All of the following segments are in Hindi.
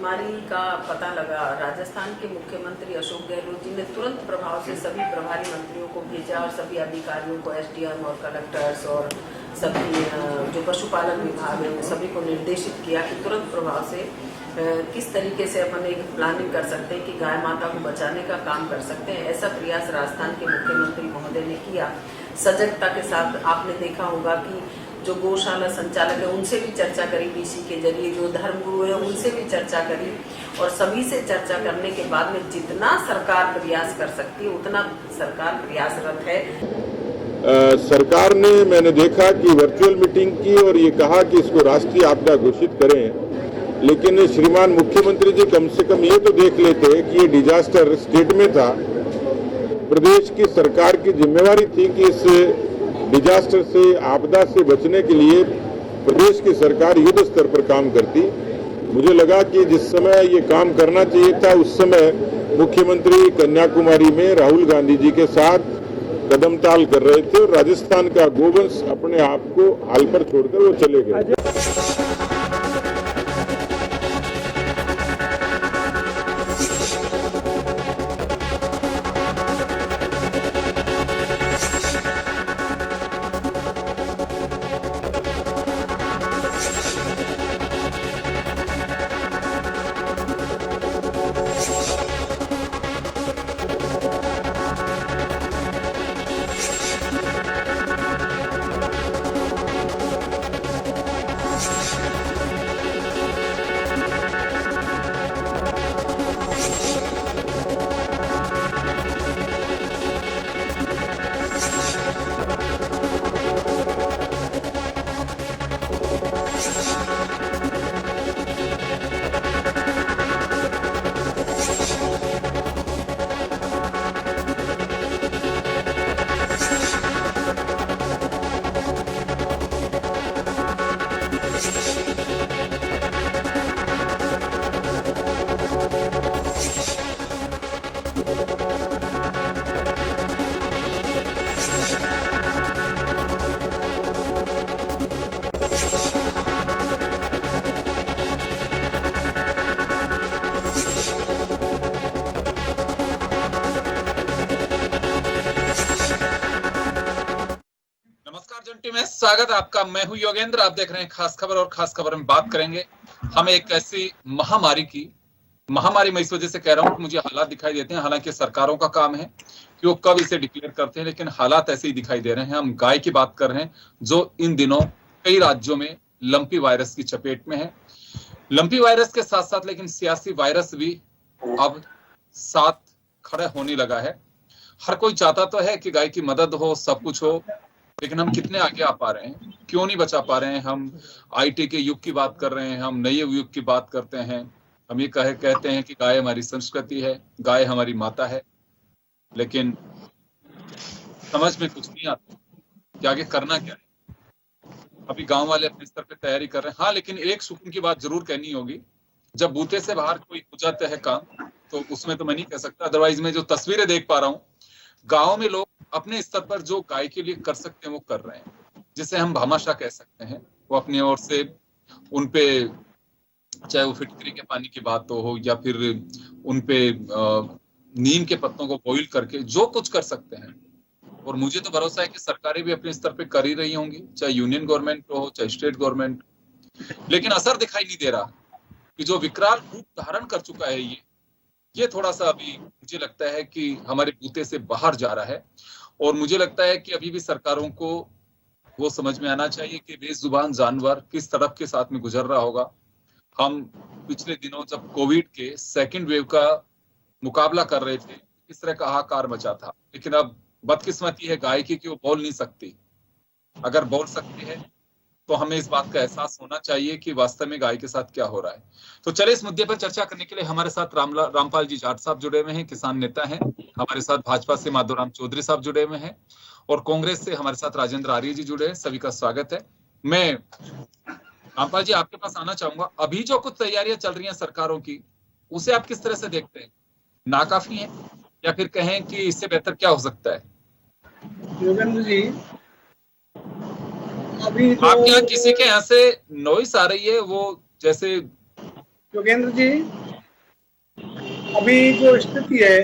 महामारी का पता लगा, राजस्थान के मुख्यमंत्री अशोक गहलोत जी ने तुरंत प्रभाव से सभी प्रभारी मंत्रियों को भेजा और सभी अधिकारियों को, एसडीएम और कलेक्टर्स और सभी जो पशुपालन विभाग है सभी को निर्देशित किया कि तुरंत प्रभाव से किस तरीके से अपन एक प्लानिंग कर सकते हैं कि गाय माता को बचाने का काम कर सकते हैं। ऐसा प्रयास राजस्थान के मुख्यमंत्री महोदय ने किया। सजगता के साथ आपने देखा होगा कि जो गौशाला संचालक है उनसे भी चर्चा करी, डीसी के जरिए जो धर्मगुरु है उनसे भी चर्चा करी और सभी से चर्चा करने के बाद में जितना सरकार प्रयास कर सकती है उतना सरकार प्रयासरत है। सरकार ने, मैंने देखा कि वर्चुअल मीटिंग की और ये कहा कि इसको राष्ट्रीय आपदा घोषित करें, लेकिन श्रीमान मुख्यमंत्री जी कम से कम ये तो देख लेते कि ये डिजास्टर स्टेट में था। प्रदेश की सरकार की जिम्मेवारी थी कि इस डिजास्टर से, आपदा से बचने के लिए प्रदेश की सरकार युद्ध स्तर पर काम करती। मुझे लगा कि जिस समय ये काम करना चाहिए था उस समय मुख्यमंत्री कन्याकुमारी में राहुल गांधी जी के साथ कदम ताल कर रहे थे और राजस्थान का गोवंश अपने आप को हाल पर छोड़कर वो चले गए। में स्वागत आपका। मैं हूं योगेंद्र, आप देख रहे हैं खास खबर और खास खबर में बात करेंगे हम एक ऐसी महामारी मैं इस वजह से कह रहा हूं कि मुझे हालात दिखाई देते हैं, हालांकि सरकारों का काम है कि वो कब इसे डिक्लेयर करते हैं, लेकिन हालात ऐसे ही दिखाई दे रहे हैं। हम गाय की बात कर रहे हैं जो इन दिनों कई राज्यों में लंपी वायरस की चपेट में है। लंपी वायरस के साथ साथ लेकिन सियासी वायरस भी अब साथ खड़ा होने लगा है। हर कोई चाहता तो है कि गाय की मदद हो, सब कुछ हो, लेकिन हम कितने आगे आ पा रहे हैं, क्यों नहीं बचा पा रहे हैं। हम आईटी के युग की बात कर रहे हैं, हम नए युग की बात करते हैं, हम ये कहते हैं कि गाय हमारी संस्कृति है, गाय हमारी माता है, लेकिन समझ में कुछ नहीं आता कि आगे करना क्या है। अभी गांव वाले अपने स्तर पे तैयारी कर रहे हैं। हाँ, लेकिन एक सुकून की बात जरूर कहनी होगी, जब बूते से बाहर कोई हो जाता है काम तो उसमें तो मैं नहीं कह सकता। अदरवाइज मैं जो तस्वीरें देख पा रहा हूँ, गाँव में लोग अपने स्तर पर जो गाय के लिए कर सकते हैं वो कर रहे हैं, जिसे हम भामाशाह कह सकते हैं। वो अपनी ओर से उनपे, चाहे वो फिटकरी के पानी की बात हो या फिर उनपे नीम के पत्तों को बॉईल करके जो कुछ कर सकते हैं। और मुझे तो भरोसा है कि सरकारें भी अपने स्तर पे कर ही रही होंगी, चाहे यूनियन गवर्नमेंट हो चाहे स्टेट गवर्नमेंट, लेकिन असर दिखाई नहीं दे रहा कि जो विकराल रूप धारण कर चुका है ये थोड़ा सा अभी मुझे लगता है कि हमारे बूते से बाहर जा रहा है। और मुझे लगता है कि अभी भी सरकारों को वो समझ में आना चाहिए कि बेजुबान जानवर किस तरफ के साथ में गुजर रहा होगा। हम पिछले दिनों जब कोविड के सेकंड वेव का मुकाबला कर रहे थे, किस तरह का हाहाकार मचा था, लेकिन अब बदकिस्मती है गाय की कि वो बोल नहीं सकती। अगर बोल सकती है तो हमें इस बात का एहसास होना चाहिए कि वास्तव में गाय के साथ क्या हो रहा है। तो चले इस मुद्दे पर चर्चा करने के लिए हमारे साथ रामपाल जी जाट साहब जुड़े हुए हैं, किसान नेता हैं। हमारे साथ भाजपा से माधोराम चौधरी साहब जुड़े हुए हैं और कांग्रेस से हमारे साथ राजेंद्र आर्य जी जुड़े हैं। सभी का स्वागत है। मैं रामपाल जी आपके पास आना चाहूंगा, अभी जो कुछ तैयारियां चल रही हैं सरकारों की, उसे आप किस तरह से देखते हैं? नाकाफी है या फिर कहें कि इससे बेहतर क्या हो सकता है? योगेंद्र जी, अभी आपके यहाँ किसी के यहाँ से नॉइस आ रही है, वो जैसे योगेंद्र जी, अभी जो स्थिति है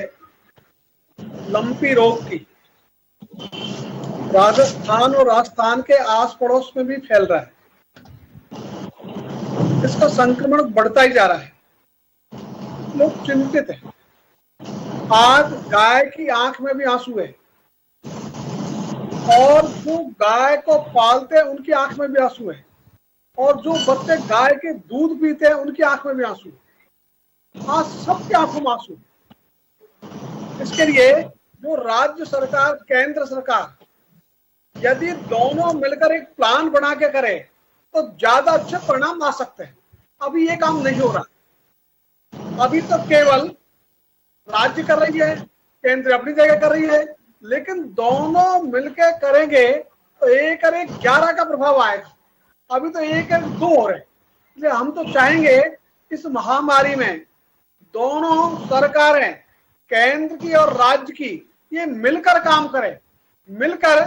लंपी रोग की, राजस्थान और राजस्थान के आस पड़ोस में भी फैल रहा है। इसका संक्रमण बढ़ता ही जा रहा है। लोग चिंतित हैं। आज गाय की आंख में भी आंसू है और जो गाय को पालते हैं उनकी आंख में भी आंसू है और जो बच्चे गाय के दूध पीते हैं उनकी आंख में भी आंसू है। आज सबकी आंखों में आंसू। इसके लिए जो राज्य सरकार, केंद्र सरकार यदि दोनों मिलकर एक प्लान बना के करे तो ज्यादा अच्छे परिणाम आ सकते हैं। अभी ये काम नहीं हो रहा। अभी तो केवल राज्य कर रही है, केंद्र अपनी जगह कर रही है, लेकिन दोनों मिलकर करेंगे तो 1 और 1 11 का प्रभाव आएगा। अभी तो 1 और 2 हो रहे। इसलिए हम तो चाहेंगे इस महामारी में दोनों सरकारें, केंद्र की और राज्य की, ये मिलकर काम करें, मिलकर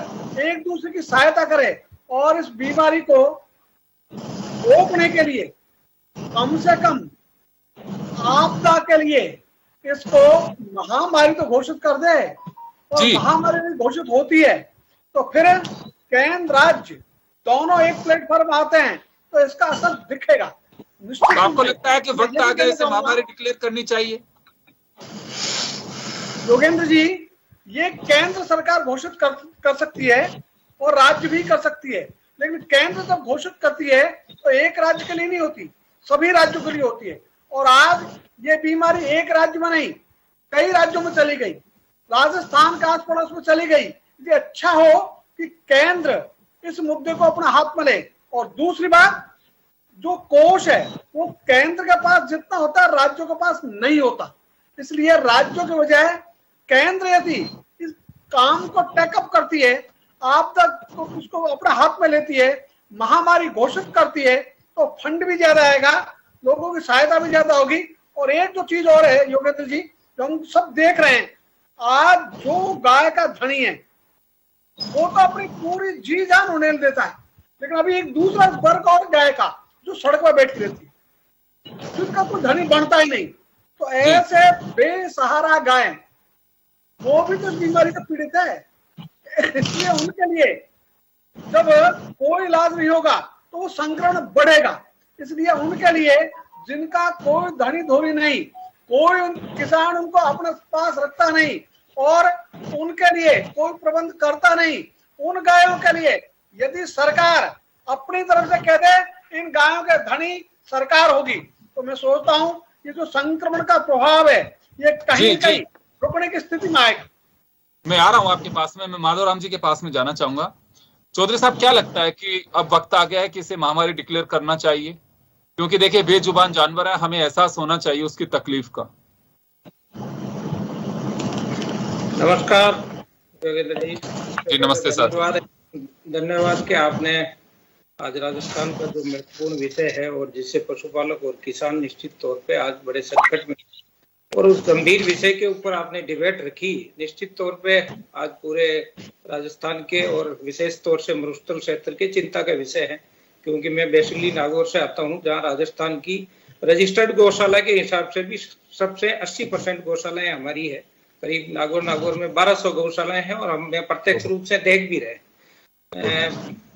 एक दूसरे की सहायता करें और इस बीमारी को रोकने के लिए कम से कम आपदा के लिए इसको महामारी तो घोषित कर दे। और महामारी घोषित होती है तो फिर केंद्र राज्य दोनों एक प्लेटफॉर्म आते हैं तो इसका असर दिखेगा। तो आपको लगता है कि वक्त आ गया इसे महामारी डिक्लेयर करनी चाहिए? योगेंद्र जी, ये केंद्र सरकार घोषित कर सकती है और राज्य भी कर सकती है, लेकिन केंद्र जब घोषित करती है तो एक राज्य के लिए नहीं होती, सभी राज्यों के लिए होती है। और आज ये बीमारी एक राज्य में नहीं, कई राज्यों में चली गई, राजस्थान के आस पड़ोस में चली गई। ये अच्छा हो कि केंद्र इस मुद्दे को अपना हाथ में ले। और दूसरी बात, जो कोष है वो केंद्र के पास जितना होता है राज्यों के पास नहीं होता। इसलिए राज्यों के बजाय केंद्र यदि इस काम को टेकअप करती है, आप तक तो उसको अपने हाथ में लेती है, महामारी घोषित करती है, तो फंड भी ज्यादा आएगा, लोगों की सहायता भी ज्यादा होगी। और एक जो चीज और है योगेंद्र जी, जो हम सब देख रहे हैं, आज जो गाय का धनी है वो तो अपनी पूरी जी जान उड़ेल देता है, लेकिन अभी एक दूसरा वर्ग और गाय का जो सड़क पर बैठी रहती है, जिसका कोई धनी बनता ही नहीं। तो ऐसे बेसहारा गाय वो भी तो बीमारी से पीड़ित है। इसलिए उनके लिए जब कोई इलाज नहीं होगा तो वो संक्रमण बढ़ेगा। इसलिए उनके लिए जिनका कोई धनी धोरी नहीं, कोई किसान उनको अपने पास रखता नहीं और उनके लिए कोई प्रबंध करता नहीं, उन गायों के लिए यदि सरकार अपनी तरफ से कह दे इन गायों के धनी सरकार होगी, तो मैं सोचता हूं ये जो संक्रमण का प्रभाव है ये कहीं कहीं रुकने की स्थिति में आएगा। मैं आ रहा हूं आपके पास में, मैं माधवराम जी के पास में जाना चाहूंगा। चौधरी साहब, क्या लगता है कि अब वक्त आ गया है कि इसे महामारी डिक्लेयर करना चाहिए? क्योंकि देखिए बेजुबान जानवर है, हमें एहसास होना चाहिए उसकी तकलीफ का। नमस्कार योगेंद्र जी नमस्ते सर। धन्यवाद कि आपने आज राजस्थान का जो महत्वपूर्ण विषय है और जिससे पशुपालक और किसान निश्चित तौर पे आज बड़े संकट में, और उस गंभीर विषय के ऊपर आपने डिबेट रखी। निश्चित तौर पे आज पूरे राजस्थान के और विशेष तौर से मरुस्थल क्षेत्र के चिंता का विषय है, क्योंकि मैं बेसिकली नागौर से आता हूं, जहां राजस्थान की रजिस्टर्ड गौशाला के हिसाब से भी सबसे 80% गौशालाएं हमारी है। करीब नागौर में 1200 गौशालाएं हैं और हम प्रत्यक्ष रूप से देख भी रहे।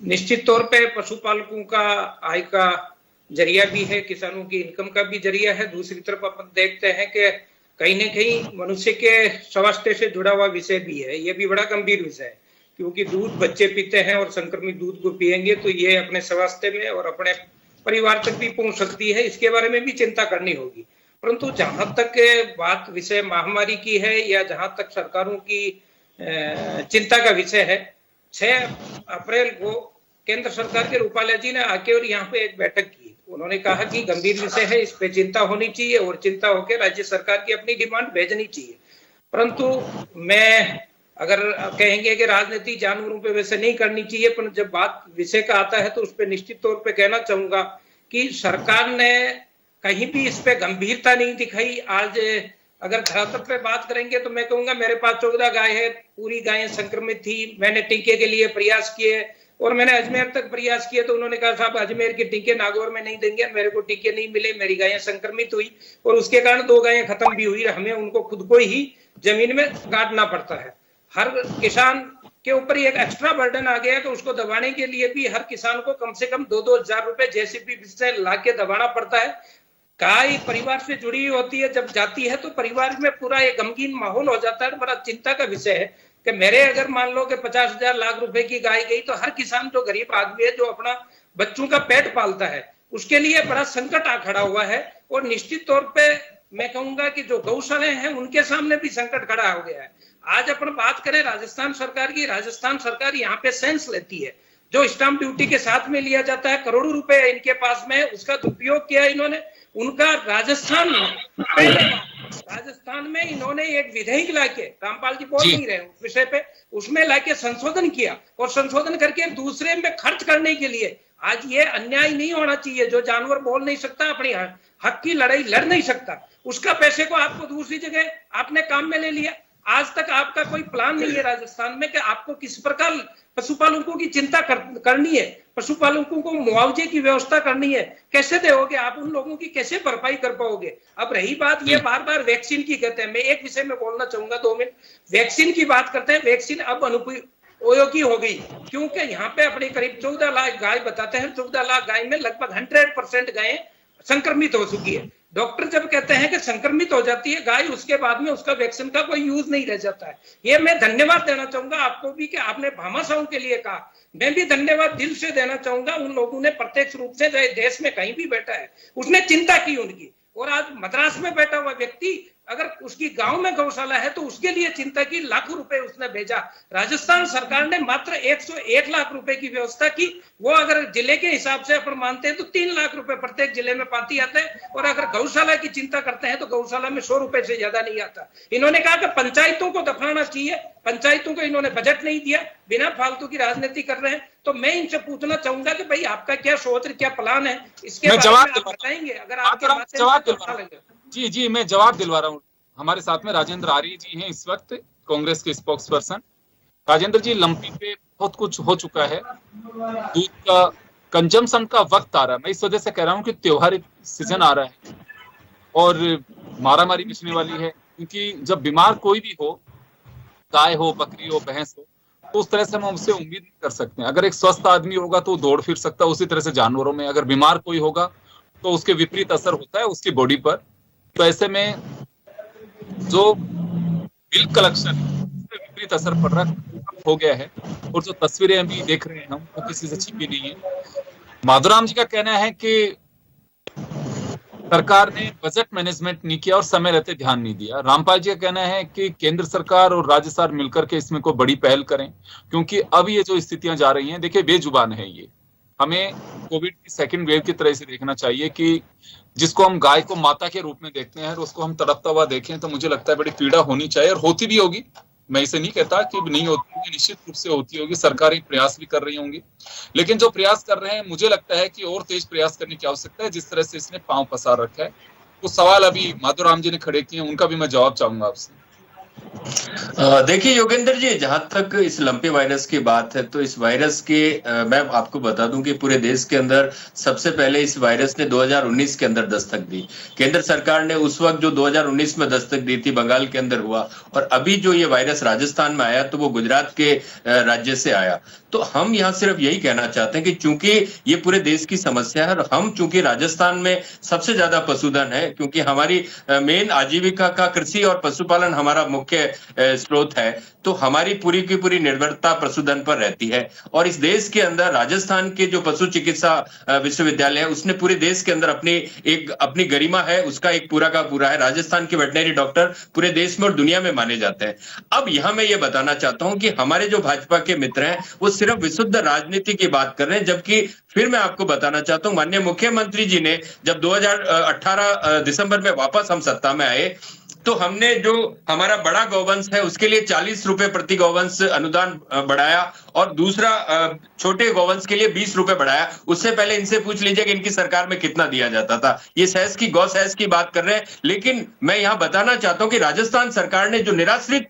निश्चित तौर पे पशुपालकों का आय का जरिया भी है, किसानों की इनकम का भी जरिया है। दूसरी तरफ अपन देखते हैं कि कहीं न कहीं मनुष्य के स्वास्थ्य से जुड़ा हुआ विषय भी है। ये भी बड़ा गंभीर विषय है, क्योंकि दूध बच्चे पीते हैं और संक्रमित दूध को पिएंगे तो ये अपने स्वास्थ्य में और अपने परिवार तक भी पहुंच सकती है। इसके बारे में भी चिंता करनी होगी। परंतु जहां तक बात विषय महामारी की है या जहां तक सरकारों की चिंता का विषय है, 6 अप्रैल को केंद्र सरकार के रूपाला जी ने आके और यहाँ पे एक बैठक की। उन्होंने कहा कि गंभीर विषय है, इस पे चिंता होनी चाहिए और चिंता होकर राज्य सरकार की अपनी डिमांड भेजनी चाहिए। परंतु मैं अगर कहेंगे कि राजनीति जानवरों पे वैसे नहीं करनी चाहिए, पर जब बात विषय का आता है तो उस पर निश्चित तौर पे कहना चाहूंगा कि सरकार ने कहीं भी इस पे गंभीरता नहीं दिखाई। आज अगर धरातल पे बात करेंगे तो मैं कहूंगा मेरे पास 14 गाय है, पूरी गायें संक्रमित थी। मैंने टीके के लिए प्रयास किए और मैंने अजमेर तक प्रयास किए तो उन्होंने कहा साहब अजमेर के टीके नागौर में नहीं देंगे, मेरे को टीके नहीं मिले, मेरी गायें संक्रमित हुई और उसके कारण 2 गायें खत्म भी हुई, हमें उनको खुद को ही जमीन में काटना पड़ता है। हर किसान के ऊपर एक एक्स्ट्रा बर्डन आ गया कि उसको दबाने के लिए भी हर किसान को कम से कम 2-2 हजार रुपए जेसीबी से ला के दबाना पड़ता है। गाय परिवार से जुड़ी हुई होती है, जब जाती है तो परिवार में पूरा एक गमगीन माहौल हो जाता है। बड़ा चिंता का विषय है कि मेरे अगर मान लो कि 50,000 लाख रुपए की गाय गई तो हर किसान जो गरीब आदमी है जो अपना बच्चों का पेट पालता है उसके लिए बड़ा संकट आ खड़ा हुआ है। और निश्चित तौर पे मैं कहूंगा कि जो गौशालाएं हैं उनके सामने भी संकट खड़ा हो गया है। आज अपन बात करें राजस्थान सरकार की, राजस्थान सरकार यहाँ पे सेंस लेती है, जो स्टाम्प ड्यूटी के साथ में लिया जाता है, करोड़ों रुपए इनके पास में, उसका दुरुपयोग किया इन्होंने। उनका राजस्थान में इन्होंने एक विधेयक लाके, रामपाल जी बोल नहीं रहे उस विषय पे, उसमें लाके संशोधन किया और संशोधन करके दूसरे में खर्च करने के लिए। आज ये अन्याय नहीं होना चाहिए, जो जानवर बोल नहीं सकता, अपनी हक की लड़ाई लड़ नहीं सकता, उसका पैसे को आपको दूसरी जगह आपने काम में ले लिया। आज तक आपका कोई प्लान नहीं है राजस्थान में कि आपको किस प्रकार पशुपालकों की चिंता करनी है, पशुपालकों को मुआवजे की व्यवस्था करनी है, कैसे दोगे आप, उन लोगों की कैसे भरपाई कर पाओगे। अब रही बात ये बार बार वैक्सीन की कहते हैं, मैं एक विषय में बोलना चाहूंगा 2 मिनट। वैक्सीन की बात करते हैं, वैक्सीन अब अनुपयोगी हो गई क्योंकि यहाँ पे अपने करीब 14 लाख गाय बताते हैं, 14 लाख गाय में लगभग 100% गायें संक्रमित हो चुकी है। डॉक्टर जब कहते हैं कि संक्रमित हो जाती है गाय, उसके बाद में उसका वैक्सीन का कोई यूज नहीं रह जाता है। ये मैं धन्यवाद देना चाहूंगा आपको भी कि आपने भामाशाहों के लिए कहा, मैं भी धन्यवाद दिल से देना चाहूंगा उन लोगों ने प्रत्यक्ष रूप से देश में कहीं भी बैठा है उसने चिंता की उनकी। और आज मद्रास में बैठा हुआ व्यक्ति अगर उसकी गांव में गौशाला है तो उसके लिए चिंता की, लाखों रुपए उसने भेजा। राजस्थान सरकार ने मात्र 101 लाख रुपए की व्यवस्था की, वो अगर जिले के हिसाब से अपन मानते हैं तो 3 लाख रुपए प्रत्येक जिले में पाती आते हैं। और अगर गौशाला की चिंता करते हैं तो गौशाला में 100 रुपए से ज्यादा नहीं आता। इन्होंने कहा कि पंचायतों को दफनाना चाहिए, पंचायतों को इन्होंने बजट नहीं दिया, बिना फालतू की राजनीति कर रहे हैं। तो मैं इनसे पूछना चाहूंगा कि भाई आपका क्या सोच, क्या प्लान है, इसके बारे में आप बताएंगे अगर आपके बातें। जी मैं जवाब दिलवा रहा हूँ। हमारे साथ में राजेंद्र आर्य जी हैं इस वक्त, कांग्रेस के स्पोक्स पर्सन। राजेंद्र जी, लंपी पे बहुत कुछ हो चुका है, दूध का कंजम्पशन का वक्त आ रहा है। मैं इस वजह से कह रहा हूँ कि त्योहारी सीजन आ रहा है और मारामारी मचने वाली है, क्योंकि जब बीमार कोई भी हो, गाय हो, बकरी हो, भैंस हो, तो उस तरह से हम उससे उम्मीद नहीं कर सकते हैं। अगर एक स्वस्थ आदमी होगा तो दौड़ फिर सकता है, उसी तरह से जानवरों में अगर बीमार कोई होगा तो उसके विपरीत असर होता है उसकी बॉडी पर। तो ऐसे में जो मिल्क कलेक्शन उसके विपरीत असर पड़ रहा हो गया है। और जो तस्वीरें अभी देख रहे हैं हम, वो किसी से छिपी नहीं है। माधुराम जी का कहना है कि सरकार ने बजट मैनेजमेंट नहीं किया और समय रहते ध्यान नहीं दिया। रामपाल जी का कहना है कि केंद्र सरकार और राज्य सरकार मिलकर के इसमें कोई बड़ी पहल करें, क्योंकि अब ये जो स्थितियां जा रही हैं, देखिए बेजुबान है ये। हमें कोविड की सेकंड वेव की तरह से देखना चाहिए कि जिसको हम गाय को माता के रूप में देखते हैं, उसको हम तड़पता हुआ देखें तो मुझे लगता है बड़ी पीड़ा होनी चाहिए, और होती भी होगी। मैं इसे नहीं कहता कि नहीं होती होगी, निश्चित रूप से होती होगी। सरकारें प्रयास भी कर रही होंगी, लेकिन जो प्रयास कर रहे हैं मुझे लगता है कि और तेज प्रयास करने की आवश्यकता है। जिस तरह से इसने पांव पसार रखा है, तो सवाल अभी माधुराम जी ने खड़े किए, उनका भी मैं जवाब चाहूंगा आपसे। देखिए योगेंद्र जी, जहां तक इस लंपी वायरस की बात है, तो इस वायरस के मैं आपको बता दूं कि पूरे देश के अंदर सबसे पहले इस वायरस ने 2019 के अंदर दस्तक दी। केंद्र सरकार ने उस वक्त जो 2019 में दस्तक दी थी, बंगाल के अंदर हुआ, और अभी जो ये वायरस राजस्थान में आया तो वो गुजरात के राज्य से आया। तो हम यहाँ सिर्फ यही कहना चाहते हैं कि चूंकि ये पूरे देश की समस्या है और हम चूंकि राजस्थान में सबसे ज्यादा पशुधन है, क्योंकि हमारी मेन आजीविका का कृषि और पशुपालन हमारा मुख्य स्रोत है, तो हमारी पूरी की पूरी निर्भरता पशुधन पर रहती है। और इस देश के अंदर राजस्थान के जो पशु चिकित्सा विश्वविद्यालय है, उसने पूरे देश के अंदर अपनी गरिमा है, उसका एक पूरा का पूरा है। राजस्थान के वेटनरी डॉक्टर पूरे देश में और दुनिया में माने जाते हैं। अब यहां मैं ये बताना चाहता हूं कि हमारे जो भाजपा के मित्र हैं वो सिर्फ विशुद्ध राजनीति की बात कर रहे हैं, जबकि फिर मैं आपको बताना चाहता हूं, माननीय मुख्यमंत्री जी ने जब 2018 दिसंबर में वापस हम सत्ता में आए तो हमने जो हमारा बड़ा गौवंश है उसके लिए 40 रुपए प्रति गौवंश अनुदान बढ़ाया, और दूसरा छोटे गौवंश के लिए 20 रुपए बढ़ाया। उससे पहले इनसे पूछ लीजिए कि इनकी सरकार में कितना दिया जाता था। ये सहज की गौ सहज की बात कर रहे हैं, लेकिन मैं यहाँ बताना चाहता हूं कि राजस्थान सरकार ने जो निराश्रित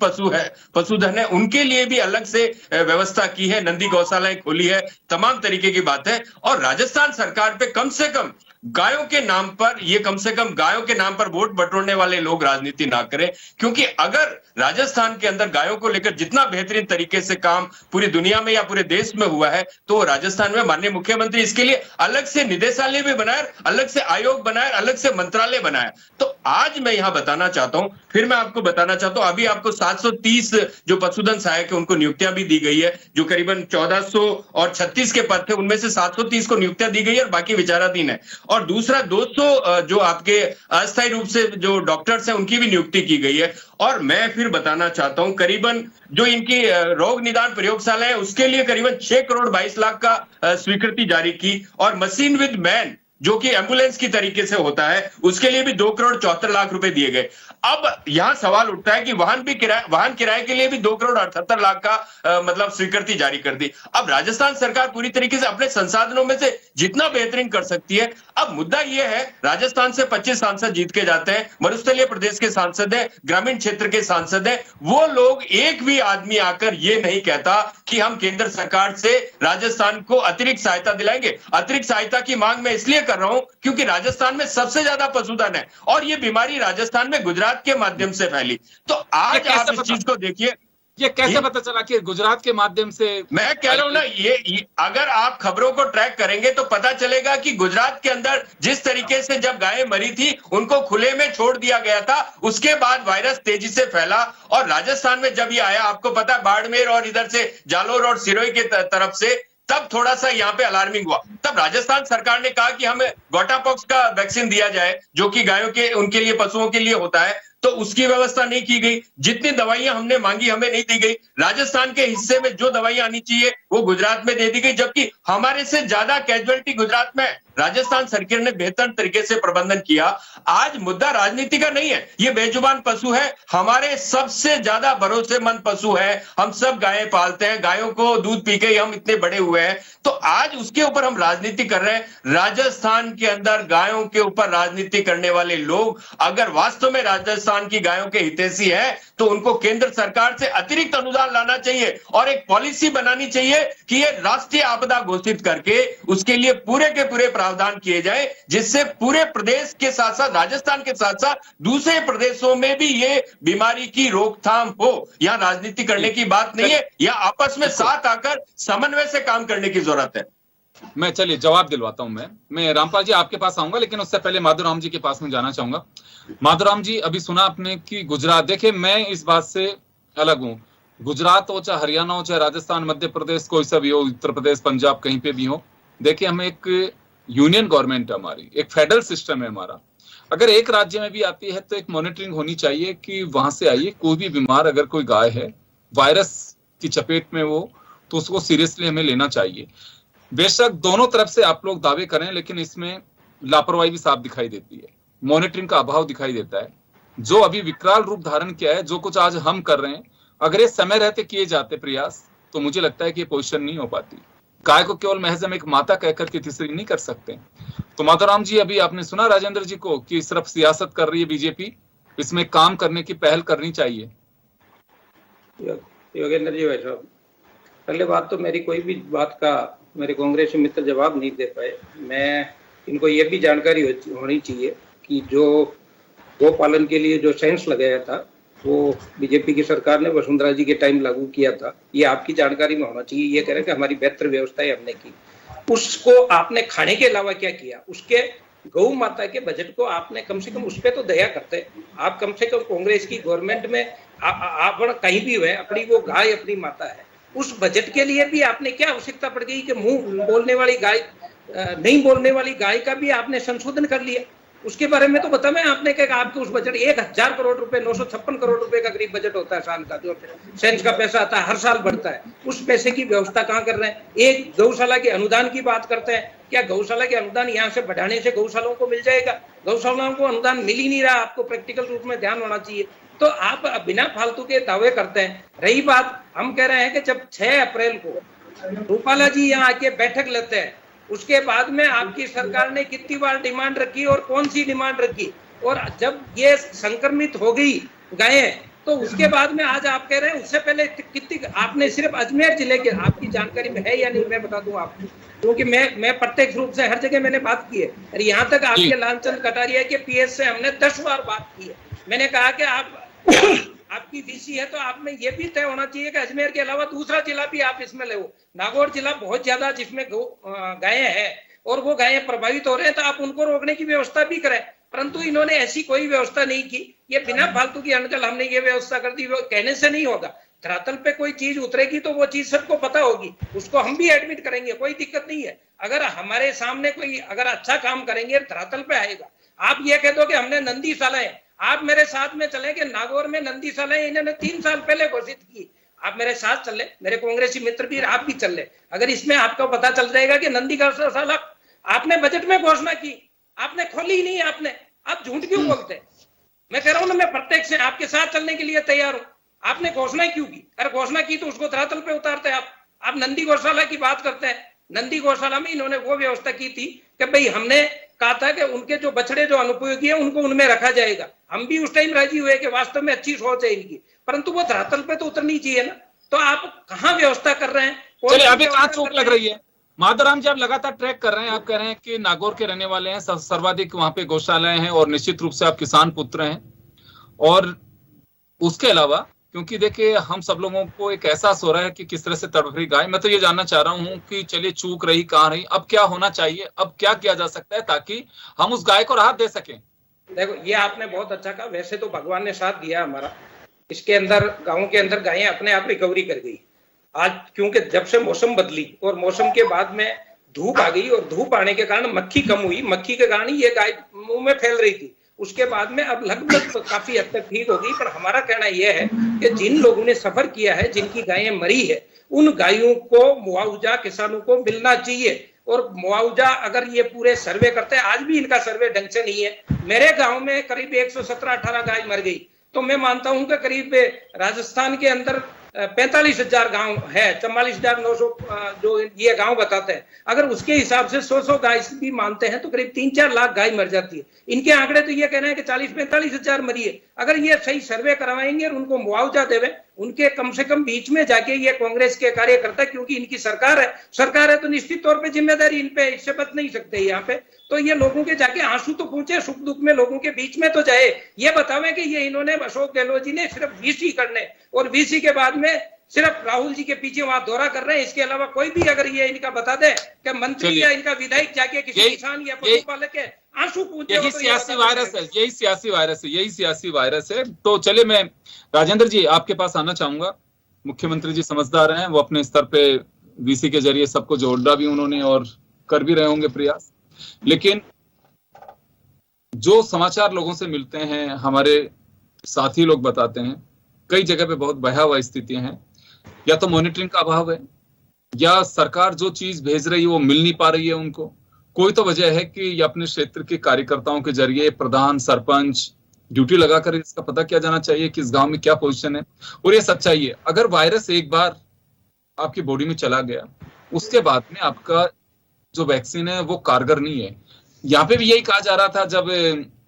पशुधन है उनके लिए भी अलग से व्यवस्था की है, नंदी गौशालाएं खोली है, तमाम तरीके की बात है। और राजस्थान सरकार पे कम से कम गायों के नाम पर, ये कम से कम गायों के नाम पर वोट बटोरने वाले लोग राजनीति ना करें, क्योंकि अगर राजस्थान के अंदर गायों को लेकर जितना बेहतरीन तरीके से काम पूरी दुनिया में या पूरे देश में हुआ है, तो राजस्थान में माननीय मुख्यमंत्री इसके लिए अलग से निदेशालय भी बनाया, अलग से आयोग बनाया, अलग से मंत्रालय बनाया। तो आज मैं यहां बताना चाहता हूं, फिर मैं आपको बताना चाहता हूं, अभी आपको 730 जो पशुधन सहायक है उनको नियुक्तियां भी दी गई है, जो करीबन 1436 के पद थे उनमें से 730 को नियुक्तियां दी गई है और बाकी विचाराधीन है। और दूसरा 200 जो आपके अस्थायी रूप से जो डॉक्टर्स हैं उनकी भी नियुक्ति की गई है। और मैं फिर बताना चाहता हूं, करीबन जो इनकी रोग निदान प्रयोगशाला है उसके लिए करीबन 6 करोड़ 22 लाख का स्वीकृति जारी की, और मशीन विद मैन जो कि एम्बुलेंस की तरीके से होता है उसके लिए भी 2 करोड़ 74 लाख रुपए दिए गए। अब यहां सवाल उठता है कि वाहन किराए के लिए भी 2 करोड़ 78 लाख का मतलब स्वीकृति जारी कर दी। अब राजस्थान सरकार पूरी तरीके से अपने संसाधनों में से जितना बेहतरीन कर सकती है। अब मुद्दा यह है, राजस्थान से 25 सांसद जीत के जाते हैं, मरुस्थलीय प्रदेश के सांसद है, ग्रामीण क्षेत्र के सांसद है, वो लोग एक भी आदमी आकर ये नहीं कहता कि हम केंद्र सरकार से राजस्थान को अतिरिक्त सहायता दिलाएंगे। अतिरिक्त सहायता की मांग मैं इसलिए कर रहा हूं क्योंकि राजस्थान में सबसे ज्यादा पशुधन है और ये बीमारी राजस्थान में गुजरात के माध्यम से फैली। तो आज आप इस चीज को देखिए, ये कैसे पता चला कि गुजरात के माध्यम से? मैं कह रहा हूं ना, ये अगर आप खबरों को ट्रैक करेंगे तो पता चलेगा कि गुजरात के अंदर जिस तरीके से जब गायें मरी थी उनको खुले में छोड़ दिया गया था, उसके बाद वायरस तेजी से फैला। और राजस्थान में जब ये आया, आपको पता है बाड़मेर और इधर से जालोर और सिरोही के तरफ से, तब थोड़ा सा यहाँ पे अलार्मिंग हुआ। तब राजस्थान सरकार ने कहा कि हमें गोटापॉक्स का वैक्सीन दिया जाए जो कि गायों के, उनके लिए, पशुओं के लिए होता है, तो उसकी व्यवस्था नहीं की गई। जितनी दवाइयां हमने मांगी हमें नहीं दी गई। राजस्थान के हिस्से में जो दवाइयां आनी चाहिए वो गुजरात में दे दी गई, जबकि हमारे से ज्यादा कैजुअलिटी गुजरात में। राजस्थान सरकार ने बेहतर तरीके से प्रबंधन किया। आज मुद्दा राजनीति का नहीं है, ये बेजुबान पशु है, हमारे सबसे ज्यादा भरोसेमंद पशु है। हम सब गायें पालते हैं, गायों को दूध पी के हम इतने बड़े हुए हैं, तो आज उसके ऊपर हम राजनीति कर रहे हैं। राजस्थान के अंदर गायों के ऊपर राजनीति करने वाले लोग अगर वास्तव में राजस्थान की गायों के हितैषी है तो उनको केंद्र सरकार से अतिरिक्त अनुदान लाना चाहिए और एक पॉलिसी बनानी चाहिए कि ये राष्ट्रीय आपदा घोषित करके उसके लिए पूरे के पूरे प्रावधान किए जाए, जिससे पूरे प्रदेश के साथ साथ, राजस्थान के साथ साथ दूसरे प्रदेशों में भी ये बीमारी की रोकथाम हो। यहाँ राजनीति करने की बात नहीं है, या आपस में साथ आकर समन्वय से काम करने की जरूरत है। मैं चलिए जवाब दिलवाता हूं। मैं रामपाल जी आपके पास आऊंगा, लेकिन उससे पहले माधुराम जी के पास में जाना चाहूंगा। माधुराम जी, अभी सुना आपने कि गुजरात, देखिए मैं इस बात से अलग हूं, गुजरात हो चाहे हरियाणा हो चाहे राजस्थान, मध्य प्रदेश, कोई सा भी हो, उत्तर प्रदेश, पंजाब, कहीं पे भी हो, देखिए हम एक यूनियन गवर्नमेंट है, हमारी एक फेडरल सिस्टम है हमारा। अगर एक राज्य में भी आती है तो एक मॉनिटरिंग होनी चाहिए कि वहां से आइए कोई भी बीमार, अगर कोई गाय है वायरस की चपेट में वो, तो उसको सीरियसली हमें लेना चाहिए। बेशक दोनों तरफ से आप लोग दावे करें, लेकिन इसमें लापरवाही भी साफ दिखाई देती है, मॉनिटरिंग का अभाव दिखाई देता है। जो अभी विकराल रूप धारण किया है, जो कुछ आज हम कर रहे हैं, अगर ये समय रहते किए जाते प्रयास, तो मुझे लगता है कि ये पोजीशन नहीं हो पाती। गाय को केवल महज हम एक माता कहकर के तीसरी नहीं कर सकते। तो माधुराम जी, अभी आपने सुना राजेंद्र जी को कि सिर्फ सियासत कर रही है बीजेपी, इसमें काम करने की पहल करनी चाहिए। योगेंद्र जी, भाई साहब, पहले बात तो मेरी कोई भी बात का मेरे कांग्रेसी मित्र जवाब नहीं दे पाए। मैं इनको ये भी जानकारी होनी चाहिए कि जो गौ पालन के लिए जो सेंस लगाया था वो बीजेपी की सरकार ने वसुंधरा जी के टाइम लागू किया था। ये आपकी जानकारी में होना चाहिए। ये कह रहे कि हमारी बेहतर व्यवस्थाएं हमने की, उसको आपने खाने के अलावा क्या किया? उसके गौ माता के बजट को आपने कम से कम उस पर तो दया करते। आप कम से कम कांग्रेस की गवर्नमेंट में आप कहीं भी हुए, अपनी वो गाय अपनी माता है, उस बजट के लिए भी आपने क्या आवश्यकता पड़ गई कि मुंह बोलने वाली गाय, नहीं बोलने वाली गाय का भी आपने संशोधन कर लिया? उसके बारे में तो बताएं आपने क्या आपके उस बजट 1000 करोड़ रुपए 956 करोड़ रुपए का करीब बजट होता है साल का, जो सेंस का पैसा आता है हर साल बढ़ता है, उस पैसे की व्यवस्था कहाँ कर रहे हैं? एक गौशाला के अनुदान की बात करते हैं, क्या गौशाला के अनुदान यहाँ से बढ़ाने से गौशालाओं को मिल जाएगा? गौशालाओं को अनुदान मिल ही नहीं रहा, आपको प्रैक्टिकल रूप में ध्यान होना चाहिए। तो आप बिना फालतू के दावे करते हैं। रही बात, हम कह रहे हैं कि जब 6 अप्रैल को रूपाला जी यहाँ आके बैठक लेते हैं, उसके बाद में आपकी सरकार ने कितनी बार डिमांड रखी और कौन सी डिमांड रखी, और जब ये संक्रमित हो गई गायें तो उसके बाद में आज आप कह रहे हैं उससे पहले कितनी आपने सिर्फ अजमेर जिले के, आपकी जानकारी में है या नहीं मैं बता दूं आपको, क्योंकि मैं प्रत्यक्ष रूप से हर जगह मैंने बात की है, और यहाँ तक आपके लालचंद कटारिया के पीएस से हमने 10 बार बात की है। मैंने कहा कि आपकी वीसी है तो आप में ये भी तय होना चाहिए कि अजमेर के अलावा दूसरा जिला भी आप इसमें ले। नागौर जिला बहुत ज्यादा जिसमें गायें हैं और वो गायें प्रभावित हो रहे हैं, तो आप उनको रोकने की व्यवस्था भी करें, परंतु इन्होंने ऐसी कोई व्यवस्था नहीं की। ये बिना फालतू की अनकल हमने ये व्यवस्था कर दी, वो कहने से नहीं होगा। धरातल पे कोई चीज उतरेगी तो वो चीज सबको पता होगी, उसको हम भी एडमिट करेंगे, कोई दिक्कत नहीं है। अगर हमारे सामने कोई अगर अच्छा काम करेंगे धरातल पे आएगा। आप ये कह दो कि हमने नंदीशालाएं, आप मेरे साथ में चले कि नागौर में नंदीशालाएं इन्होंने 3 साल पहले घोषित की, आप मेरे साथ चल ले, मेरे कांग्रेसी मित्र भी आप भी चल ले, अगर इसमें आपको पता चल जाएगा कि नंदीशाला आपने बजट में घोषणा की, आपने खोली ही नहीं, आपने, आप झूठ क्यों बोलते हैं? मैं कह रहा हूं ना, मैं प्रत्यक्ष से आपके साथ चलने के लिए तैयार हूं। आपने घोषणा क्यों की? अगर घोषणा की तो उसको धरातल पे उतारते हैं आप नंदी गौशाला की बात करते हैं। नंदी गौशाला में इन्होंने वो व्यवस्था की थी कि भाई हमने कहा था कि उनके जो बछड़े जो अनुपयोगी है उनको उनमें रखा जाएगा। हम भी उस टाइम राजी हुए कि वास्तव में अच्छी सोच है इनकी, परंतु वो धरातल पे तो उतरनी चाहिए ना। तो आप कहाँ व्यवस्था कर रहे हैं? चलिए, अभी कहाँ चूक लग रही है? माधवराम जी, आप लगातार ट्रैक कर रहे हैं, आप कह रहे हैं कि नागौर के रहने वाले हैं, सर्वाधिक वहां पे गौशालाएं हैं और निश्चित रूप से आप किसान पुत्र हैं। और उसके अलावा क्योंकि देखिए हम सब लोगों को एक एहसास हो रहा है कि किस तरह से तड़प रही गाय, मैं तो ये जानना चाह रहा हूं कि चलिए चूक रही कहाँ रही, अब क्या होना चाहिए, अब क्या किया जा सकता है ताकि हम उस गाय को राहत दे सकें? देखो, ये आपने बहुत अच्छा कहा। वैसे तो भगवान ने साथ दिया हमारा, इसके अंदर गाँव के अंदर गायें अपने आप रिकवरी कर गई। आज क्योंकि जब से मौसम बदली और मौसम के बाद में धूप आ गई और धूप आने के कारण मक्खी कम हुई, मक्खी के कारण ये गाय मुंह में फैल रही थी, उसके बाद में अब लगभग तो काफी हद तक ठीक हो गई। पर हमारा कहना यह है कि जिन लोगों ने सफर किया है, जिनकी गायें मरी है, उन गायों को मुआवजा किसानों को मिलना चाहिए। और मुआवजा अगर ये पूरे सर्वे करते हैं, आज भी इनका सर्वे ढंग से नहीं है। मेरे गांव में करीब 117-18 गाय मर गई, तो मैं मानता हूं कि करीब राजस्थान के अंदर 45,000 गांव है, 44,900 जो ये गांव बताते हैं। अगर उसके हिसाब से 100 गाय भी मानते हैं तो करीब 3-4 लाख गाय मर जाती है। इनके आंकड़े तो ये कह रहे हैं कि 40-45,000 मरी है। अगर ये सही सर्वे करवाएंगे और उनको मुआवजा देवे, उनके कम से कम बीच में जाके ये कांग्रेस के कार्यकर्ता, क्योंकि इनकी सरकार है तो निश्चित तौर पे जिम्मेदारी इन पे, इससे बच नहीं सकते यहाँ पे। तो ये लोगों के जाके आंसू तो पूछे, सुख दुख में लोगों के बीच में तो जाए, ये बतावे कि ये इन्होंने अशोक गहलोत जी ने सिर्फ वीसी करने और वीसी के बाद में सिर्फ राहुल जी के पीछे वहां दौरा कर रहे हैं। इसके अलावा कोई भी अगर ये इनका बता दे कि मंत्री या इनका विधायक जाके किसी किसान या पशुपालक के आंसू पूछे, यही सियासी वायरस है, यही सियासी वायरस है। तो चलिए, मैं राजेंद्र जी आपके पास आना चाहूंगा। मुख्यमंत्री जी समझदार हैं, वो अपने स्तर पे वीसी के जरिए सबको जोड़ा भी उन्होंने और कर भी रहे होंगे प्रयास, लेकिन जो समाचार लोगों से मिलते हैं, हमारे साथी लोग बताते हैं, कई जगह पे बहुत भयावह स्थितियां हैं। या तो मॉनिटरिंग का अभाव है, या सरकार जो चीज भेज रही है वो मिल नहीं पा रही है उनको। कोई तो वजह है कि ये अपने क्षेत्र के कार्यकर्ताओं के जरिए प्रधान सरपंच ड्यूटी लगाकर इसका पता किया जाना चाहिए कि इस गांव में क्या पोजीशन है। और ये सच्चाई है, अगर वायरस एक बार आपकी बॉडी में चला गया, उसके बाद में आपका जो वैक्सीन है वो कारगर नहीं है। यहाँ पे भी यही कहा जा रहा था जब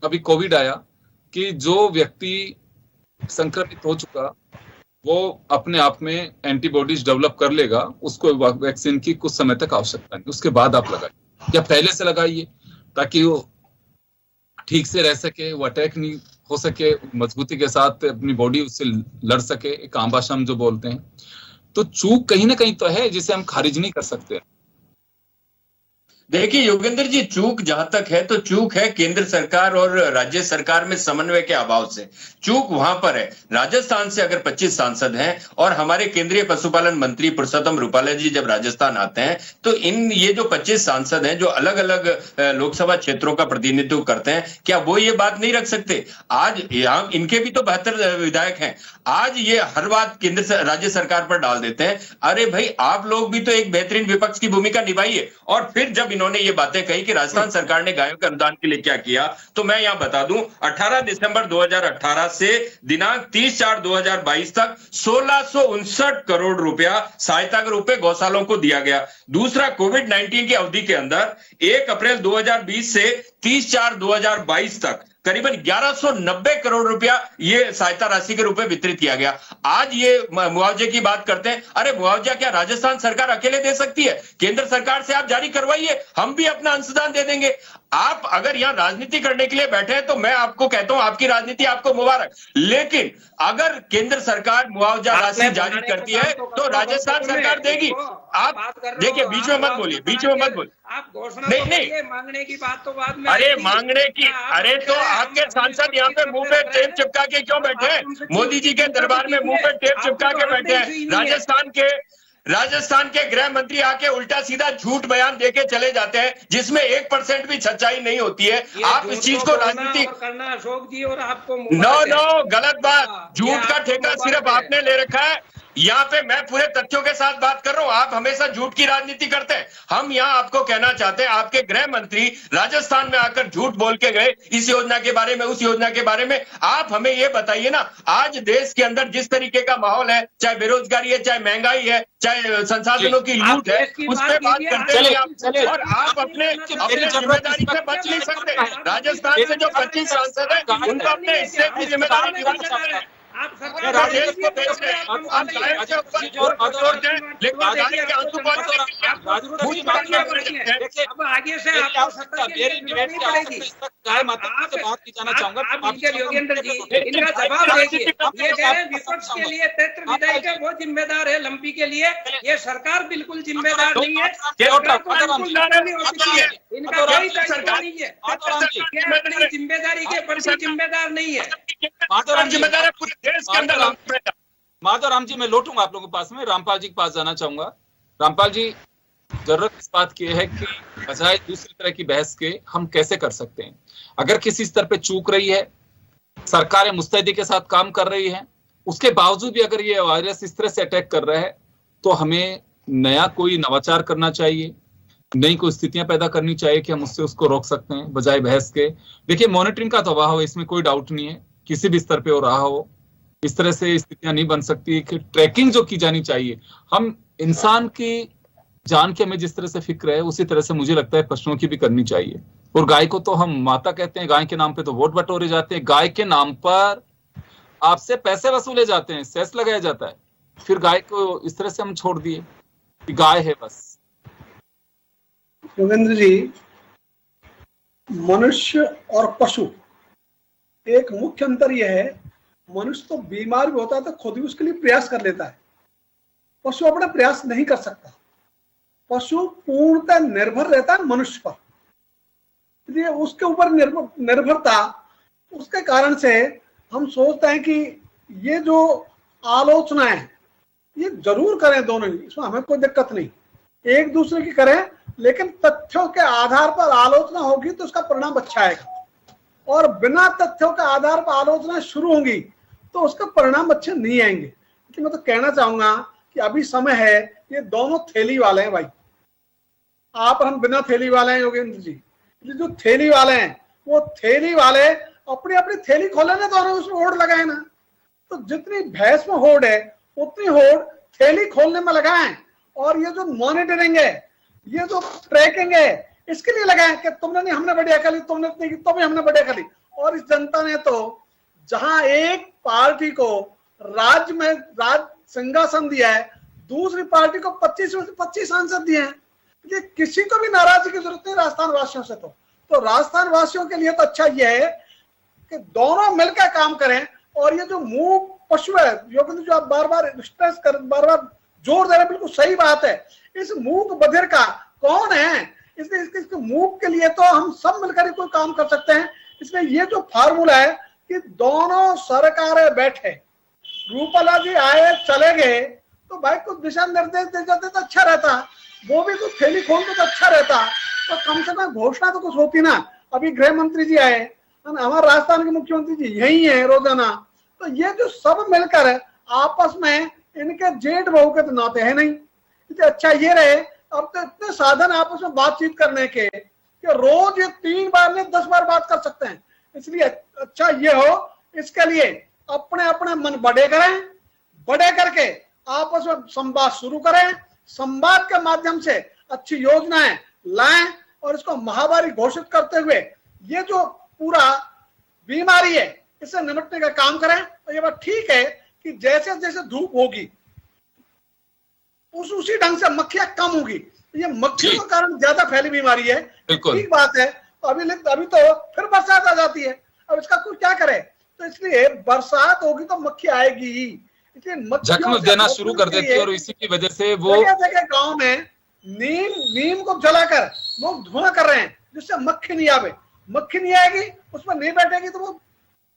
अभी कोविड आया कि जो व्यक्ति संक्रमित हो चुका वो अपने आप में एंटीबॉडीज डेवलप कर लेगा, उसको वैक्सीन की कुछ समय तक आवश्यकता नहीं, उसके बाद आप लगाइए या पहले से लगाइए ताकि वो ठीक से रह सके, वो अटैक नहीं हो सके, मजबूती के साथ अपनी बॉडी उससे लड़ सके, एक आम्बाशम जो बोलते हैं। तो चूक कहीं ना कहीं तो है जिसे हम खारिज नहीं कर सकते। देखिए योगेंद्र जी, चूक जहां तक है तो चूक है केंद्र सरकार और राज्य सरकार में समन्वय के अभाव से। चूक वहां पर है, राजस्थान से अगर 25 सांसद हैं और हमारे केंद्रीय पशुपालन मंत्री पुरुषोत्तम रुपाला जी जब राजस्थान आते हैं तो ये जो 25 सांसद हैं जो अलग अलग लोकसभा क्षेत्रों का प्रतिनिधित्व करते हैं, क्या वो ये बात नहीं रख सकते? आज यहाँ इनके भी तो 72 विधायक हैं, आज ये हर बात राज्य सरकार पर डाल देते हैं। अरे भाई, आप लोग भी तो एक बेहतरीन विपक्ष की भूमिका निभाइए। और फिर जब इन्होंने ये बातें कही कि राजस्थान सरकार ने गायों के अनुदान के लिए क्या किया, तो मैं यहां बता दूं 18 दिसंबर 2018 से दिनांक 30/4/2022 तक 1659 करोड़ रुपया सहायता के रूप में गौशालों को दिया गया। दूसरा, कोविड-19 की अवधि के अंदर 1 अप्रैल 2020 से 30/4/2022 तक करीबन 1190 करोड़ रुपया ये सहायता राशि के रूप में वितरित किया गया। आज ये मुआवजे की बात करते हैं। अरे मुआवजा क्या राजस्थान सरकार अकेले दे सकती है? केंद्र सरकार से आप जारी करवाइए, हम भी अपना अंशदान दे देंगे। आप अगर यहाँ राजनीति करने के लिए बैठे हैं तो मैं आपको कहता हूं आपकी राजनीति आपको मुबारक, लेकिन अगर केंद्र सरकार मुआवजा राशि जारी करती है तो राजस्थान सरकार देगी। आप देखिए, बीच में मत बोलिए, बीच में मत बोलिए। आप घोषणा नहीं, मांगने की बात तो बाद में। अरे मांगने की, अरे तो आपके सांसद यहाँ पे मुंह पे टेप चिपका के क्यों बैठे हैं? मोदी जी के दरबार में मुंह पे टेप चिपका के बैठे हैं। राजस्थान के गृह मंत्री आके उल्टा सीधा झूठ बयान देके चले जाते हैं जिसमें 1% भी सच्चाई नहीं होती है। आप इस चीज को राजनीति करना अशोक जी और आपको नो गलत बात। झूठ का ठेका सिर्फ आपने ले रखा है। यहाँ पे मैं पूरे तथ्यों के साथ बात कर रहा हूँ, आप हमेशा झूठ की राजनीति करते हैं। हम यहाँ आपको कहना चाहते हैं, आपके गृह मंत्री राजस्थान में आकर झूठ बोल के गए इस योजना के बारे में, उस योजना के बारे में। आप हमें ये बताइए ना, आज देश के अंदर जिस तरीके का माहौल है, चाहे बेरोजगारी है, चाहे महंगाई है, चाहे संसाधनों की लूट है, उस पर बात करते हैं और आप अपने जिम्मेदारी से बच नहीं सकते। राजस्थान से जो 25 सांसद है उनको अपने हिस्से की जिम्मेदारी निभानी चाहिए। आप देश को बेच रहे हैं, आप गाय के ऊपर जोर दें, लेकिन गाय के आंसू पर अब आगे से आपको सत्ता की जरूरत नहीं पड़ेगी। गाय माता से बात की जाना चाहूंगा। आप योगेंद्र जी इनका जवाब देखिए। ये कह रहे हैं विपक्ष के लिए 33 विधायक है वो जिम्मेदार है लंबी के लिए, ये सरकार बिल्कुल जिम्मेदार नहीं है। इनका कोई दायित्व नहीं है, अपनी जिम्मेदारी के प्रति जिम्मेदार नहीं है। जिम्मेदार है पूरे देश के अंदर। माधवराम जी, मैं लौटूंगा आप लोगों के पास में, रामपाल जी के पास जाना चाहूंगा। रामपाल जी, जरूरत इस बात की है कि बजाय दूसरी तरह की बहस के हम कैसे कर सकते हैं। अगर किसी स्तर पे चूक रही है, सरकारें मुस्तैदी के साथ काम कर रही है, उसके बावजूद भी अगर ये वायरस इस तरह से अटैक कर रहा है तो हमें नया कोई नवाचार करना चाहिए, नई कोई स्थितियां पैदा करनी चाहिए कि हम उससे उसको रोक सकते हैं बजाय बहस के। देखिए, मॉनिटरिंग का तो अभाव है, इसमें कोई डाउट नहीं है, किसी भी स्तर पे हो रहा हो। इस तरह से स्थितियां नहीं बन सकती कि ट्रैकिंग जो की जानी चाहिए, हम इंसान की जान के हमें जिस तरह से फिक्र है उसी तरह से मुझे लगता है पशुओं की भी करनी चाहिए। और गाय को तो हम माता कहते हैं, गाय के नाम पे तो वोट बटोरे जाते हैं, गाय के नाम पर आपसे पैसे वसूले जाते हैं, सेस लगाया जाता है, फिर गाय को इस तरह से हम छोड़ दिए कि गाय है बस। योगेंद्र जी, मनुष्य और पशु एक मुख्य अंतर यह है, मनुष्य तो बीमार भी होता है तो खुद भी उसके लिए प्रयास कर लेता है, पशु अपना प्रयास नहीं कर सकता। पशु पूर्णतः निर्भर रहता है मनुष्य पर, इसलिए उसके ऊपर निर्भरता, उसके कारण से हम सोचते हैं कि ये जो आलोचना है ये जरूर करें दोनों ही, इसमें हमें कोई दिक्कत नहीं, एक दूसरे की करें, लेकिन तथ्यों के आधार पर आलोचना होगी तो उसका परिणाम अच्छा आएगा, और बिना तथ्यों के आधार पर आलोचना शुरू होगी तो उसका परिणाम अच्छे नहीं आएंगे। मैं तो कहना चाहूंगा कि अभी समय है, ये दोनों थैली वाले हैं भाई, आप हम बिना थैली वाले हैं योगेंद्र जी। ये जो थैली वाले हैं वो थैली वाले अपनी अपनी थैली खोले ना, दोनों उसमें होड़ लगाए ना, तो जितनी भैंस में होड़ है उतनी होड़ थैली खोलने में लगाएं। और ये जो मॉनिटरिंग है, ये जो ट्रैकिंग है, इसके लिए लगाएं कि तुमने नहीं, हमने बढ़िया कर ली, तुमने नहीं की, तुम्हें हमने बढ़िया कर ली। और इस जनता ने तो जहां एक पार्टी को राज्य में राज सिंहासन दिया है, दूसरी पार्टी को 25 सांसद दिए हैं, ये किसी को भी नाराजगी की जरूरत नहीं राजस्थान वासियों से। तो राजस्थान वासियों के लिए तो अच्छा यह है कि दोनों मिलकर काम करें। और ये जो मूक पशु है योगेंद्र, जो आप बार बार जोर दे रहे हैं, बिल्कुल सही बात है। इस मूक बधिर का कौन है इसलिए इसके मूव के लिए तो हम सब मिलकर ही कोई काम कर सकते हैं। इसलिए ये जो फार्मूला है कि दोनों सरकारें बैठे, रूपाला जी आए चले गए तो भाई कुछ दिशा निर्देश दे जाते तो अच्छा रहता, वो भी कुछ थैली खोलते तो अच्छा रहता, तो कम से कम घोषणा तो कुछ होती ना। अभी गृह मंत्री जी आए, हमारे राजस्थान के मुख्यमंत्री जी यही है रोजाना, तो ये जो सब मिलकर आपस में इनके जेठ बहू के तो नाते है नहीं, इसलिए अच्छा ये रहे अब तो इतने साधन आपस में बातचीत करने के कि रोज ये 3 बार नहीं 10 बार बात कर सकते हैं। इसलिए अच्छा ये हो, इसके लिए अपने अपने मन बड़े करें, बड़े करके आपस में संवाद शुरू करें, संवाद के माध्यम से अच्छी योजनाएं लाएं और इसको महामारी घोषित करते हुए ये जो पूरा बीमारी है इससे निपटने का काम करें। और ये बात ठीक है कि जैसे जैसे धूप होगी उसी ढंग से मक्खियां कम होगी, ये मक्खियों के कारण ज्यादा फैली बीमारी है, ठीक बात है। तो अभी तो फिर बरसात आ जाती है, अब इसका कुछ क्या करे, तो इसलिए बरसात होगी तो मक्खी आएगी ही, इसलिए जख्म देना शुरू कर देती है और इसी की वजह से वो जगह गांव में नीम को जलाकर लोग धुआं कर रहे हैं जिससे मक्खी नहीं आवे। मक्खी नहीं आएगी, उसमें नहीं बैठेगी तो वो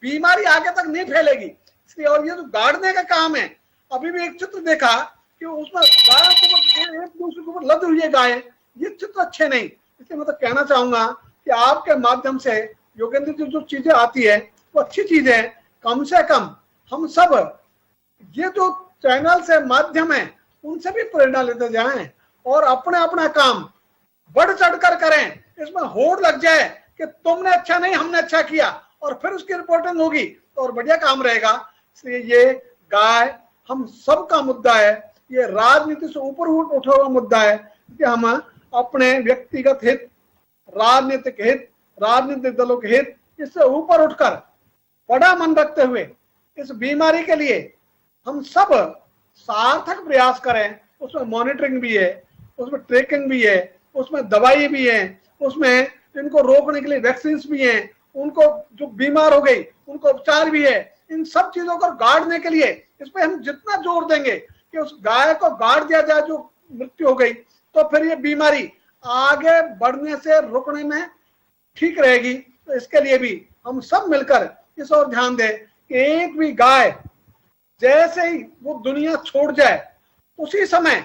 बीमारी आगे तक नहीं फैलेगी। इसलिए और ये जो गाड़ने का काम है, अभी भी एक चित्र देखा कि उसमें गायों को एक दूसरे के ऊपर लद हुई है गाय, ये चित्र अच्छे नहीं। इसलिए मैं तो कहना चाहूंगा कि आपके माध्यम से योगेंद्र जी जो चीजें आती है वो अच्छी चीज है, कम से कम हम सब ये जो चैनल से माध्यम है उनसे भी प्रेरणा लेते जाएं और अपने अपना काम बढ़ चढ़कर करें, इसमें होड़ लग जाए कि तुमने अच्छा नहीं हमने अच्छा किया और फिर उसकी रिपोर्टिंग होगी तो और बढ़िया काम रहेगा। इसलिए ये गाय हम सबका मुद्दा है, ये राजनीति से ऊपर उठा हुआ मुद्दा है कि हम अपने व्यक्तिगत हित, राजनीतिक हित, राजनीतिक दलों के हित, इससे ऊपर उठकर बड़ा मन रखते हुए इस बीमारी के लिए हम सब सार्थक प्रयास करें। उसमें मॉनिटरिंग भी है, उसमें ट्रैकिंग भी है, उसमें दवाई भी है, उसमें इनको रोकने के लिए वैक्सीन भी हैं, उनको जो बीमार हो गई उनको उपचार भी है। इन सब चीजों को गाड़ने के लिए इस पे हम जितना जोर देंगे कि उस गाय को गाड़ दिया जाए जो मृत्यु हो गई, तो फिर ये बीमारी आगे बढ़ने से रुकने में ठीक रहेगी। तो इसके लिए भी हम सब मिलकर इस ओर ध्यान दें कि एक भी गाय जैसे ही वो दुनिया छोड़ जाए उसी समय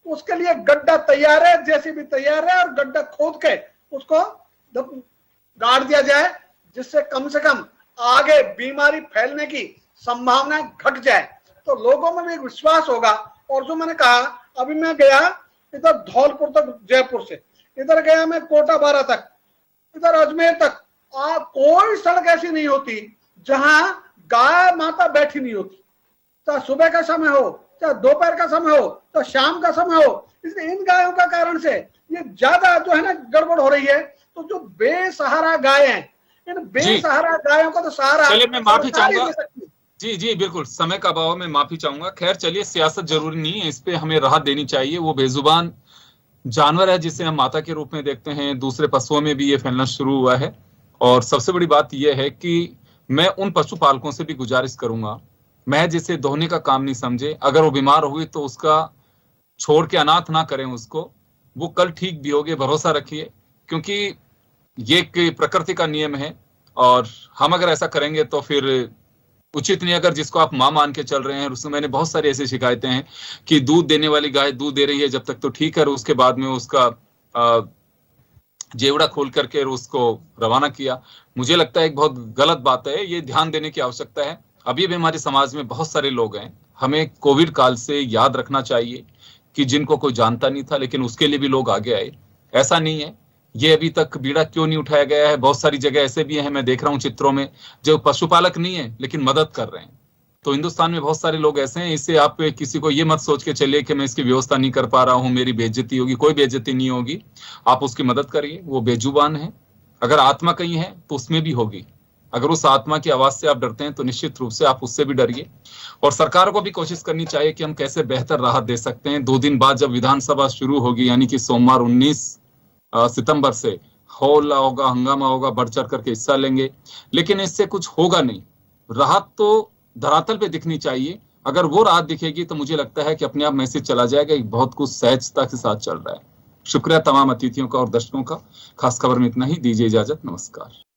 उसके लिए गड्ढा तैयार है, जैसे भी तैयार है, और गड्ढा खोद के उसको गाड़ दिया जाए जिससे कम से कम आगे बीमारी फैलने की संभावना घट जाए, तो लोगों में भी एक विश्वास होगा। और जो मैंने कहा, अभी मैं गया इधर धौलपुर तक, जयपुर से इधर गया मैं कोटा बारा तक, इधर अजमेर तक, कोई सड़क ऐसी नहीं होती जहां गाय माता बैठी नहीं होती, चाहे सुबह का समय हो, चाहे दोपहर का समय हो, तो शाम का समय हो। इसलिए इन गायों का कारण से ये ज्यादा जो है ना गड़बड़ हो रही है। तो जो बेसहारा गाय हैं, इन बेसहारा गायों का तो सहारा, चलिए मैं माफी चाहूंगा, जी बिल्कुल, समय का अभाव में माफी चाहूंगा। खैर चलिए, सियासत जरूरी नहीं है, इस पे हमें राहत देनी चाहिए। वो बेजुबान जानवर है जिसे हम माता के रूप में देखते हैं, दूसरे पशुओं में भी ये फैलना शुरू हुआ है। और सबसे बड़ी बात यह है कि मैं उन पशुपालकों से भी गुजारिश करूंगा, मैं जिसे दोहने का काम नहीं समझे, अगर वो बीमार हुई तो उसका छोड़ के अनाथ ना करें उसको, वो कल ठीक भी होगे, भरोसा रखिए, क्योंकि ये एक प्रकृति का नियम है। और हम अगर ऐसा करेंगे तो फिर उचित नहीं। अगर जिसको आप माँ मान के चल रहे हैं, उसमें मैंने बहुत सारी ऐसी शिकायतें हैं कि दूध देने वाली गाय दूध दे रही है जब तक तो ठीक है, उसके बाद में उसका जेवड़ा खोल करके उसको रवाना किया। मुझे लगता है एक बहुत गलत बात है, ये ध्यान देने की आवश्यकता है। अभी भी हमारे समाज में बहुत सारे लोग हैं, हमें कोविड काल से याद रखना चाहिए कि जिनको कोई जानता नहीं था, लेकिन उसके लिए भी लोग आगे आए। ऐसा नहीं है, ये अभी तक बीड़ा क्यों नहीं उठाया गया है। बहुत सारी जगह ऐसे भी हैं, मैं देख रहा हूँ चित्रों में, जो पशुपालक नहीं है लेकिन मदद कर रहे हैं। तो हिंदुस्तान में बहुत सारे लोग ऐसे हैं। इससे आप किसी को ये मत सोच के चलिए कि मैं इसकी व्यवस्था नहीं कर पा रहा हूँ, मेरी बेइज्जती होगी। कोई बेइज्जती नहीं होगी, आप उसकी मदद करिए। वो बेजुबान है, अगर आत्मा कहीं है तो उसमें भी होगी। अगर उस आत्मा की आवाज से आप डरते हैं तो निश्चित रूप से आप उससे भी डरिए। और सरकार को भी कोशिश करनी चाहिए कि हम कैसे बेहतर राहत दे सकते हैं। 2 दिन बाद जब विधानसभा शुरू होगी, यानी कि सोमवार 19 सितंबर से हौला होगा, हंगामा होगा, बढ़ चढ़ करके हिस्सा लेंगे, लेकिन इससे कुछ होगा नहीं। राहत तो धरातल पे दिखनी चाहिए। अगर वो राहत दिखेगी तो मुझे लगता है कि अपने आप मैसेज चला जाएगा कि बहुत कुछ सहजता के साथ चल रहा है। शुक्रिया तमाम अतिथियों का और दर्शकों का। खास खबर में इतना ही, दीजिए इजाजत, नमस्कार।